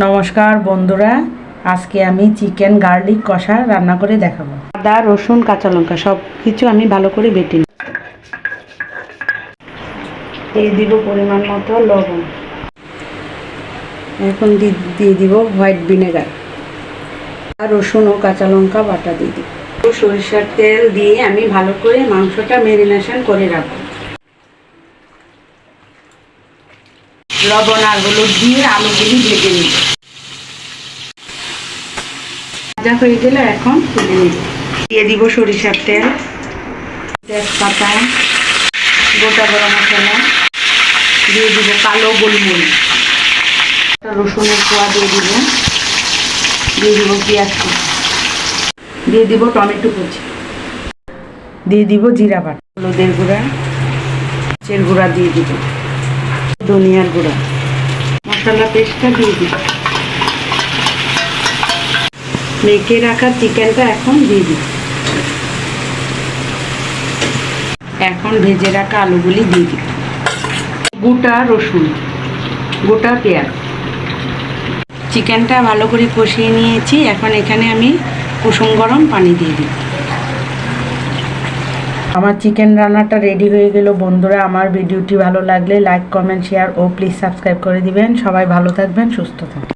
নমস্কার বন্ধুরা, আজকে আমি চিকেন গার্লিক কষা রান্না করে দেখাবো। আদা, রসুন, কাঁচা লঙ্কা সব কিছু আমি ভালো করে বেটে নিই। দিয়ে দিব পরিমাণ মতো লবণ। এখন দিয়ে দিব হোয়াইট ভিনেগার আর রসুন ও কাঁচা লঙ্কা বাটা দিয়ে দিব। সরিষার তেল দিয়ে আমি ভালো করে মাংসটা ম্যারিনেশন করে রাখবো। লবণ আর হলুদ দিয়ে আলুগুলি ভেজে নিব। ভাজা হয়ে গেলে এখন তুলে নিব। দিয়ে দিব সরিষার তেল, তেজপাতা, গোটা গরম মশলা, দিয়ে দিব কালো গোলমরিচ, রসুনের কোয়া দিয়ে দিব পেঁয়াজ কুচি, দিয়ে দিব টমেটো কুচি, দিয়ে দিব জিরা বাটা, হলুদের গুঁড়া, মরিচের গুঁড়া দিয়ে দিব, ধনিয়ার গুঁড়া, মশলা পেস্টটা দিয়ে দিব। মেখে রাখা চিকেনটা এখন দিয়ে দিব। এখন ভেজে রাখা আলুগুলি দিয়ে দিব। গোটা রসুন, গোটা পেঁয়াজ, চিকেনটা ভালো করে কষিয়ে নিয়েছি। এখন এখানে আমি কুসুম গরম পানি দিয়ে দিই। আমার চিকেন রান্নাটা রেডি হয়ে গেল বন্ধুরা। আমার ভিডিওটি ভালো লাগলে লাইক, কমেন্ট, শেয়ার ও প্লিজ সাবস্ক্রাইব করে দিবেন। সবাই ভালো থাকবেন, সুস্থ থাকবেন।